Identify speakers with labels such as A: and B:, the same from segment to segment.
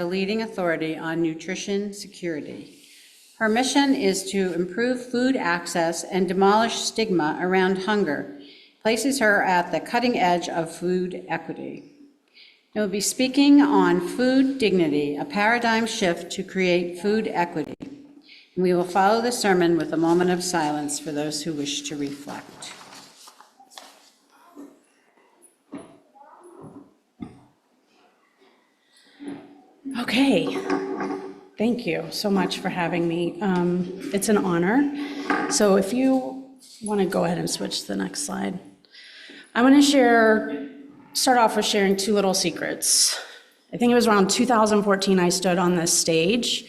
A: a leading authority on nutrition security. Her mission is to improve food access and demolish stigma around hunger, places her at the cutting edge of food equity. She will be speaking on food dignity, a paradigm shift to create food equity. We will follow the sermon with a moment of silence for those who wish to reflect.
B: Okay, thank you so much for having me. It's an honor. So if you want to go ahead and switch to the next slide. I'm going to start off with sharing two little secrets. I think it was around 2014 I stood on this stage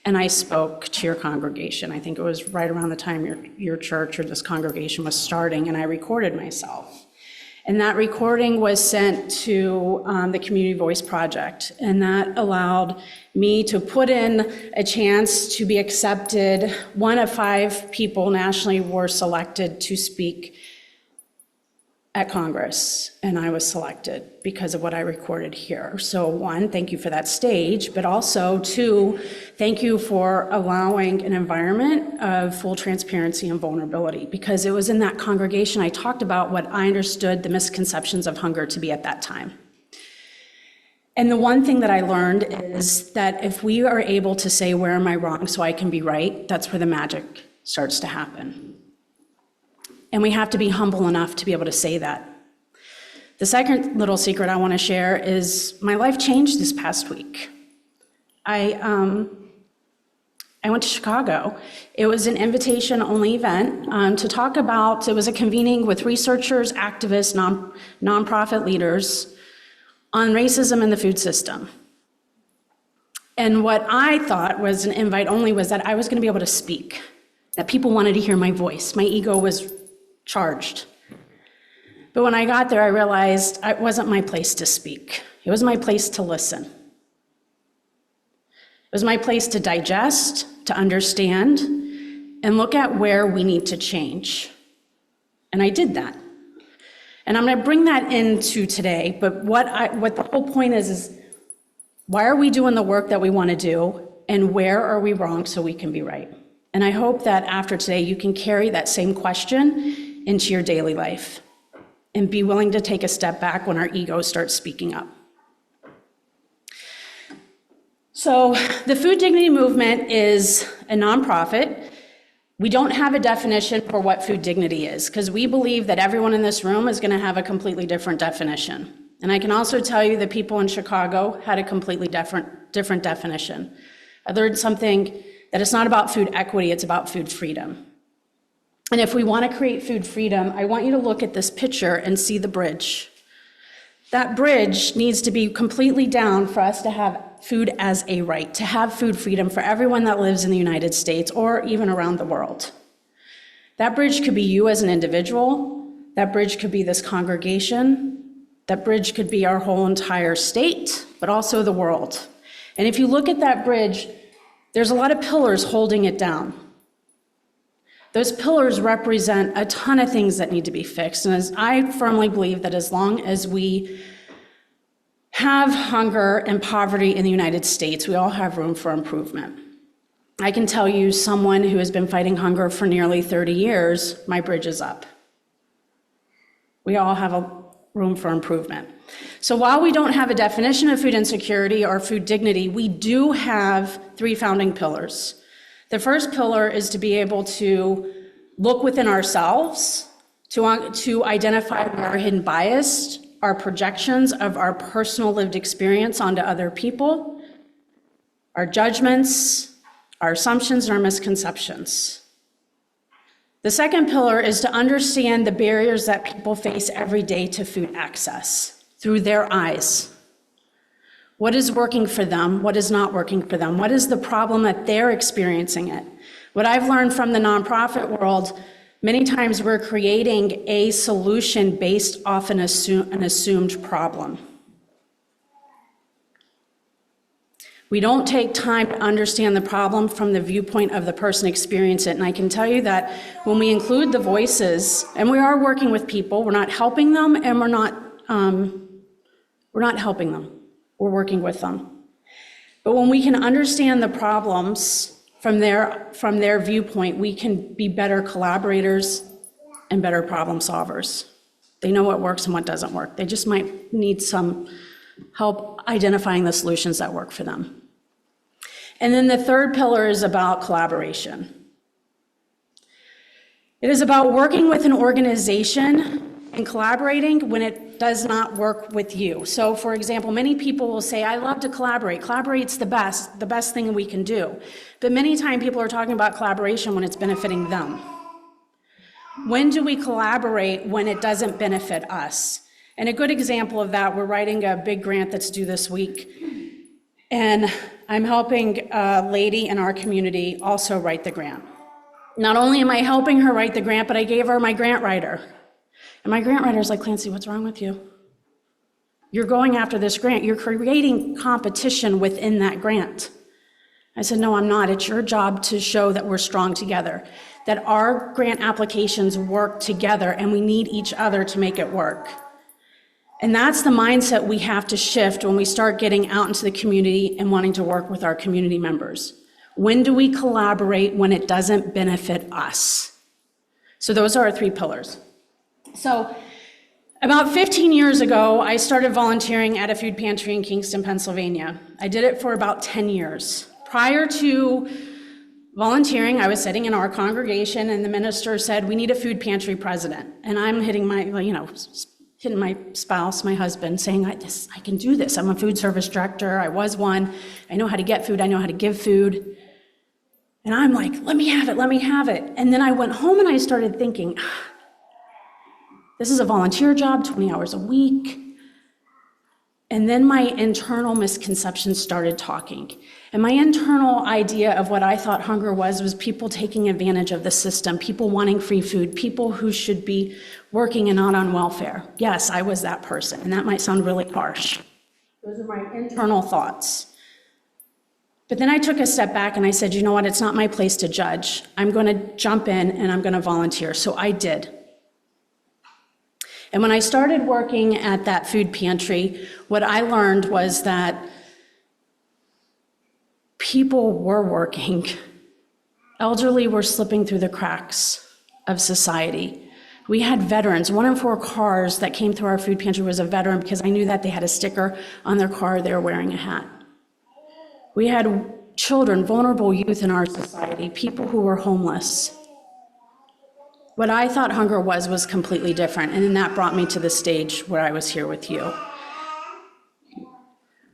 B: and I spoke to your congregation. I think it was right around the time your church or this congregation was starting, and I recorded myself. And that recording was sent to the Community Voice Project, and that allowed me to put in a chance to be accepted. One of 5 people nationally were selected to speak at Congress, and I was selected because of what I recorded here. So 1, thank you for that stage, but also 2, thank you for allowing an environment of full transparency and vulnerability, because it was in that congregation I talked about what I understood the misconceptions of hunger to be at that time. And the one thing that I learned is that if we are able to say, where am I wrong so I can be right, that's where the magic starts to happen. And we have to be humble enough to be able to say that. The second little secret I want to share is my life changed this past week. I went to Chicago. It was an invitation-only event to talk about, it was a convening with researchers, activists, nonprofit leaders on racism in the food system. And what I thought was an invite only was that I was going to be able to speak, that people wanted to hear my voice. My ego was charged. But when I got there, I realized it wasn't my place to speak. It was my place to listen. It was my place to digest, to understand, and look at where we need to change. And I did that. And I'm going to bring that into today, but what the whole point is why are we doing the work that we want to do, and where are we wrong so we can be right? And I hope that after today, you can carry that same question into your daily life and be willing to take a step back when our ego starts speaking up. So the Food Dignity Movement is a nonprofit. We don't have a definition for what food dignity is, because we believe that everyone in this room is going to have a completely different definition. And I can also tell you that people in Chicago had a completely different definition. I learned something that it's not about food equity, it's about food freedom. And if we want to create food freedom, I want you to look at this picture and see the bridge. That bridge needs to be completely down for us to have food as a right, to have food freedom for everyone that lives in the United States or even around the world. That bridge could be you as an individual. That bridge could be this congregation. That bridge could be our whole entire state, but also the world. And if you look at that bridge, there's a lot of pillars holding it down. Those pillars represent a ton of things that need to be fixed. And as I firmly believe that as long as we have hunger and poverty in the United States, we all have room for improvement. I can tell you, someone who has been fighting hunger for nearly 30 years, my bridge is up. We all have a room for improvement. So while we don't have a definition of food insecurity or food dignity, we do have 3 founding pillars. The first pillar is to be able to look within ourselves, to identify our hidden bias, our projections of our personal lived experience onto other people, our judgments, our assumptions, and our misconceptions. The second pillar is to understand the barriers that people face every day to food access through their eyes. What is working for them? What is not working for them? What is the problem that they're experiencing it? What I've learned from the nonprofit world, many times we're creating a solution based off an assumed problem. We don't take time to understand the problem from the viewpoint of the person experiencing it. And I can tell you that when we include the voices, and we are working with people, we're not helping them, and we're not helping them. We're working with them. But when we can understand the problems from their viewpoint, we can be better collaborators and better problem solvers. They know what works and what doesn't work. They just might need some help identifying the solutions that work for them. And then the third pillar is about collaboration. It is about working with an organization and collaborating when it does not work with you. So for example, many people will say, I love to collaborate. Collaborate's the best thing we can do. But many times people are talking about collaboration when it's benefiting them. When do we collaborate when it doesn't benefit us? And a good example of that, we're writing a big grant that's due this week. And I'm helping a lady in our community also write the grant. Not only am I helping her write the grant, but I gave her my grant writer. And my grant writer's like, Clancy, what's wrong with you? You're going after this grant. You're creating competition within that grant. I said, no, I'm not. It's your job to show that we're strong together, that our grant applications work together and we need each other to make it work. And that's the mindset we have to shift when we start getting out into the community and wanting to work with our community members. When do we collaborate when it doesn't benefit us? So those are our three pillars. So about 15 years ago, I started volunteering at a food pantry in Kingston, Pennsylvania. I did it for about 10 years. Prior to volunteering, I was sitting in our congregation and the minister said, we need a food pantry president. And I'm hitting my spouse, my husband, saying, I can do this. I'm a food service director. I was one. I know how to get food. I know how to give food. And I'm like, let me have it, let me have it. And then I went home and I started thinking, this is a volunteer job, 20 hours a week. And then my internal misconceptions started talking. And my internal idea of what I thought hunger was people taking advantage of the system, people wanting free food, people who should be working and not on welfare. Yes, I was that person, and that might sound really harsh. Those are my internal thoughts. But then I took a step back and I said, you know what, it's not my place to judge. I'm going to jump in and I'm going to volunteer. So I did. And when I started working at that food pantry, what I learned was that people were working. Elderly were slipping through the cracks of society. We had veterans. 1 in 4 cars that came through our food pantry was a veteran because I knew that they had a sticker on their car, they were wearing a hat. We had children, vulnerable youth in our society, people who were homeless. What I thought hunger was completely different, and then that brought me to the stage where I was here with you.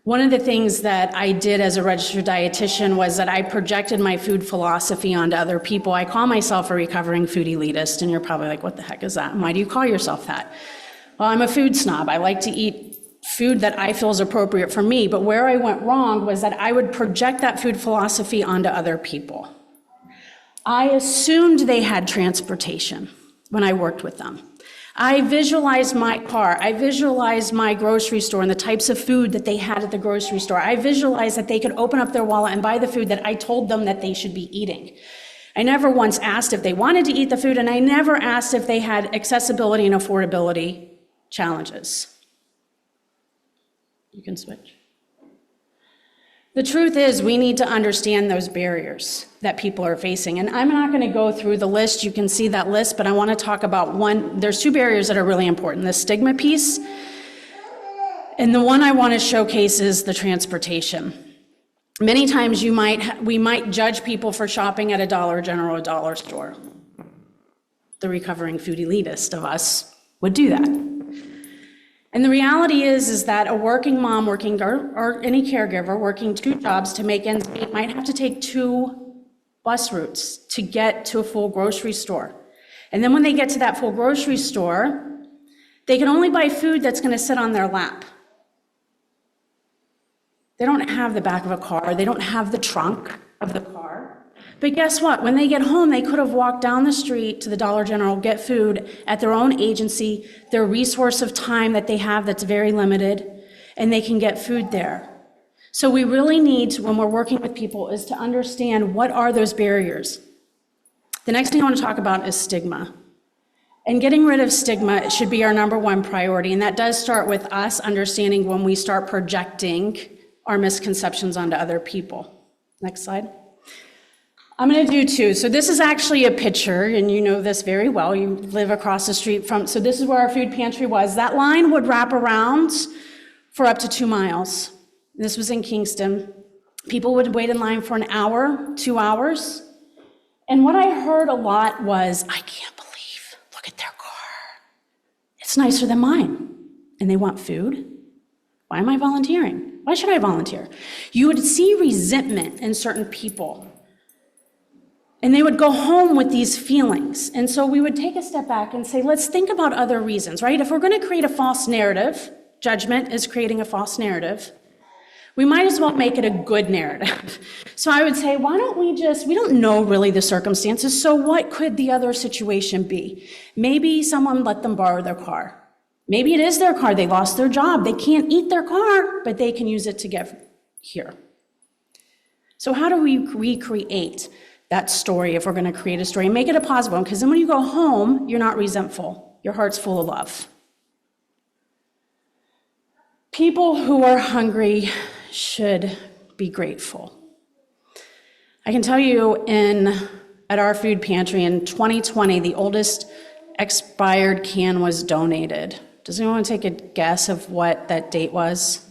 B: One of the things that I did as a registered dietitian was that I projected my food philosophy onto other people. I call myself a recovering food elitist, and you're probably like, what the heck is that? And why do you call yourself that? Well, I'm a food snob. I like to eat food that I feel is appropriate for me, but where I went wrong was that I would project that food philosophy onto other people. I assumed they had transportation when I worked with them. I visualized my car. I visualized my grocery store and the types of food that they had at the grocery store. I visualized that they could open up their wallet and buy the food that I told them that they should be eating. I never once asked if they wanted to eat the food, and I never asked if they had accessibility and affordability challenges. You can switch. The truth is, we need to understand those barriers that people are facing. And I'm not going to go through the list. You can see that list, but I want to talk about one. There's 2 barriers that are really important, the stigma piece. And the one I want to showcase is the transportation. Many times we might judge people for shopping at a Dollar General or dollar store. The recovering food elitist of us would do that. And the reality is that a working mom or any caregiver working 2 jobs to make ends meet might have to take 2 bus routes to get to a full grocery store. And then when they get to that full grocery store, they can only buy food that's going to sit on their lap. They don't have the back of a car. They don't have the trunk of the car. But guess what? When they get home, they could have walked down the street to the Dollar General, get food at their own agency, their resource of time that they have that's very limited, and they can get food there. So we really need to, when we're working with people, is to understand what are those barriers. The next thing I want to talk about is stigma. And getting rid of stigma should be our #1 priority, and that does start with us understanding when we start projecting our misconceptions onto other people. Next slide. I'm going to do two. So this is actually a picture, and you know this very well. You live across the street from, so this is where our food pantry was. That line would wrap around for up to 2 miles. This was in Kingston. People would wait in line for an hour, 2 hours. And what I heard a lot was, I can't believe, look at their car. It's nicer than mine. And they want food. Why am I volunteering? Why should I volunteer? You would see resentment in certain people. And they would go home with these feelings. And so we would take a step back and say, let's think about other reasons, right? If we're going to create a false narrative, judgment is creating a false narrative, we might as well make it a good narrative. So I would say, why don't we don't know really the circumstances, so what could the other situation be? Maybe someone let them borrow their car. Maybe it is their car, they lost their job, they can't eat their car, but they can use it to get here. So how do we recreate that story if we're going to create a story and make it a positive one? Because then when you go home, you're not resentful. Your heart's full of love. People who are hungry should be grateful. I can tell you at our food pantry in 2020, the oldest expired can was donated. Does anyone want to take a guess of what that date was?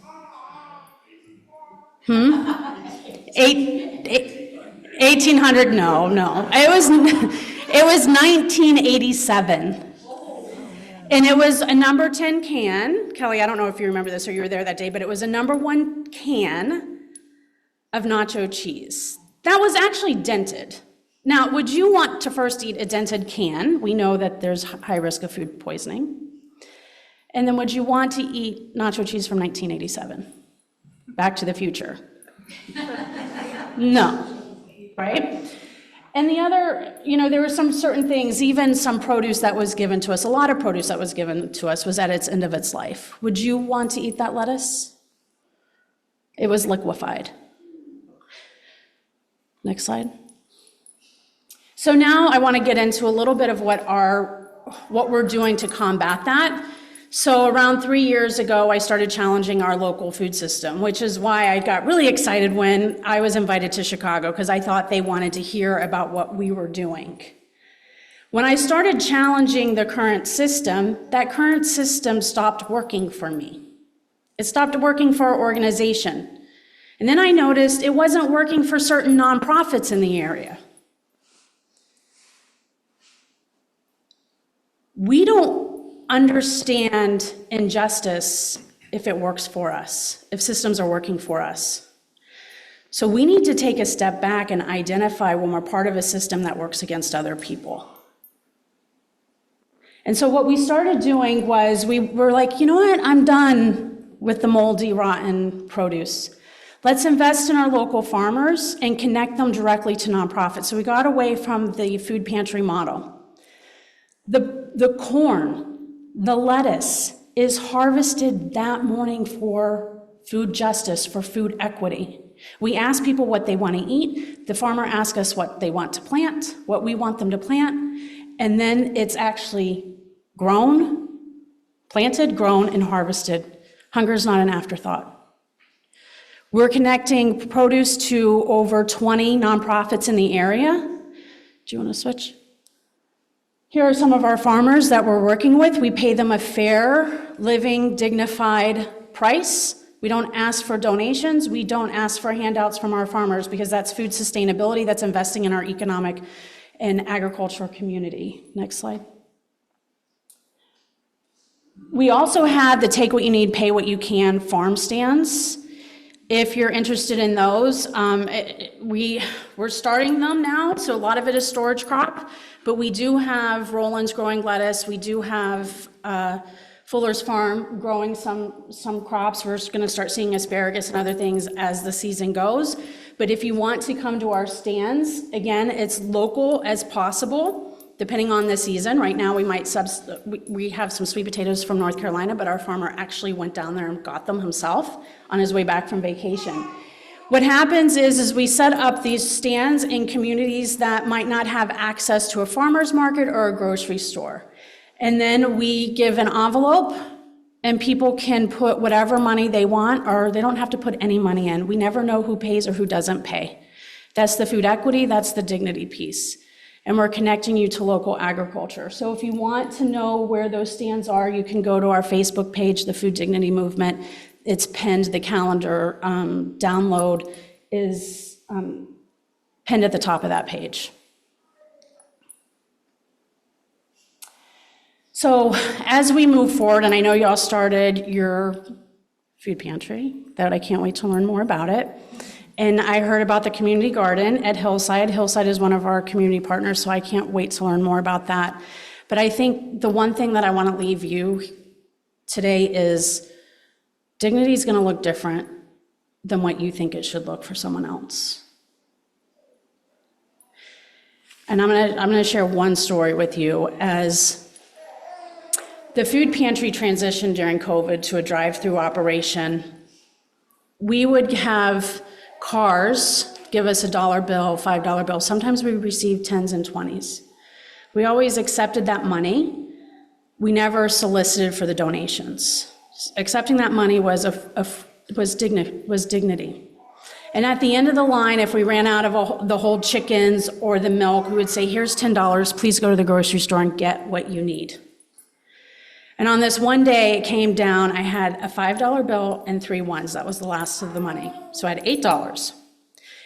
B: 1800, no. It was 1987. And it was a number 10 can. Kelly, I don't know if you remember this or you were there that day, but it was a number 1 can of nacho cheese. That was actually dented. Now, would you want to first eat a dented can? We know that there's high risk of food poisoning. And then would you want to eat nacho cheese from 1987? Back to the Future. No. Right? And the other, there were some certain things, even some produce that was given to us, a lot of produce that was given to us was at its end of its life. Would you want to eat that lettuce? It was liquefied. Next slide. So now I want to get into a little bit of what we're doing to combat that. So around 3 years ago, I started challenging our local food system, which is why I got really excited when I was invited to Chicago, because I thought they wanted to hear about what we were doing. When I started challenging the current system, that current system stopped working for me. It stopped working for our organization. And then I noticed it wasn't working for certain nonprofits in the area. We don't understand injustice if it works for us, if systems are working for us. So we need to take a step back and identify when we're part of a system that works against other people. And so what we started doing was we were like, you know what, I'm done with the moldy, rotten produce. Let's invest in our local farmers and connect them directly to nonprofits. So we got away from the food pantry model. The corn, the lettuce is harvested that morning for food justice, for food equity. We ask people what they want to eat. The farmer asks us what they want to plant, what we want them to plant, and then it's actually grown, planted, grown, and harvested. Hunger is not an afterthought. We're connecting produce to over 20 nonprofits in the area. Do you want to switch? Here are some of our farmers that we're working with. We pay them a fair, living, dignified price. We don't ask for donations. We don't ask for handouts from our farmers because that's food sustainability, that's investing in our economic and agricultural community. Next slide. We also have the Take What You Need, Pay What You Can farm stands. If you're interested in those, we're starting them now, so a lot of it is storage crop, but we do have Roland's growing lettuce, we do have Fuller's Farm growing some crops. We're going to start seeing asparagus and other things as the season goes. But if you want to come to our stands, again, it's local as possible. Depending on the season, right now we have some sweet potatoes from North Carolina, but our farmer actually went down there and got them himself on his way back from vacation. What happens is we set up these stands in communities that might not have access to a farmer's market or a grocery store. And then we give an envelope and people can put whatever money they want, or they don't have to put any money in. We never know who pays or who doesn't pay. That's the food equity, that's the dignity piece. And we're connecting you to local agriculture. So if you want to know where those stands are, you can go to our Facebook page, the Food Dignity Movement. It's pinned, the calendar download is pinned at the top of that page. So as we move forward, and I know y'all started your food pantry, that I can't wait to learn more about it. And I heard about the community garden at Hillside. Hillside is one of our community partners, so I can't wait to learn more about that. But I think the one thing that I want to leave you today is dignity is going to look different than what you think it should look for someone else. And I'm going to share one story with you. As the food pantry transitioned during COVID to a drive-through operation, we would have cars give us a $1 bill, $5 bill. Sometimes we received 10s and 20s. We always accepted that money. We never solicited for the donations. Accepting that money was dignity. And at the end of the line, if we ran out of the whole chickens or the milk, we would say, here's $10, please go to the grocery store and get what you need. And on this one day, it came down, I had a $5 bill and 3 ones. That was the last of the money. So I had $8.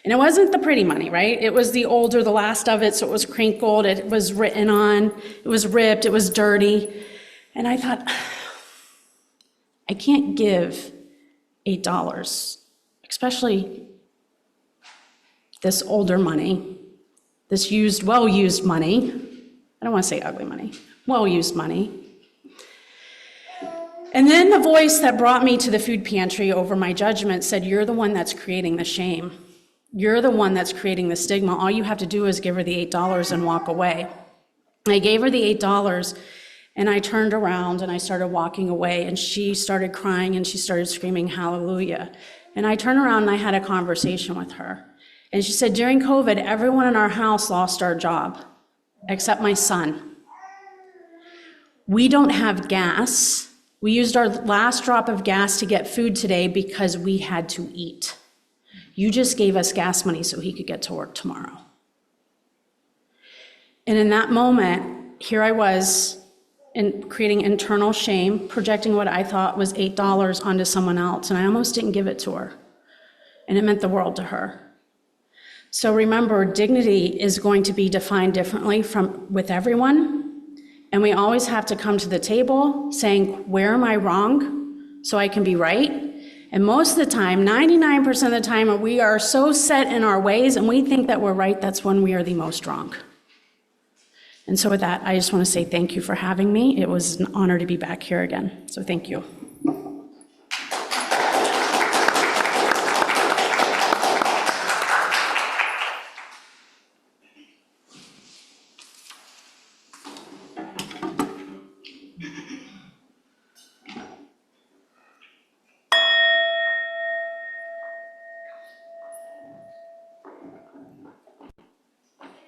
B: And it wasn't the pretty money, right? It was the older, the last of it, so it was crinkled, it was written on, it was ripped, it was dirty. And I thought, I can't give $8, especially this older money, this used, well-used money. I don't want to say ugly money, well-used money. And then the voice that brought me to the food pantry over my judgment said, you're the one that's creating the shame. You're the one that's creating the stigma. All you have to do is give her the $8 and walk away. I gave her the $8 and I turned around and I started walking away, and she started crying and she started screaming, hallelujah. And I turned around and I had a conversation with her. And she said, during COVID, everyone in our house lost our job, except my son. We don't have gas. We used our last drop of gas to get food today because we had to eat. You just gave us gas money so he could get to work tomorrow. And in that moment, here I was creating internal shame, projecting what I thought was $8 onto someone else, and I almost didn't give it to her. And it meant the world to her. So remember, dignity is going to be defined differently with everyone. And we always have to come to the table saying, where am I wrong so I can be right? And most of the time, 99% of the time, we are so set in our ways and we think that we're right, that's when we are the most wrong. And so with that, I just want to say thank you for having me. It was an honor to be back here again. So thank you.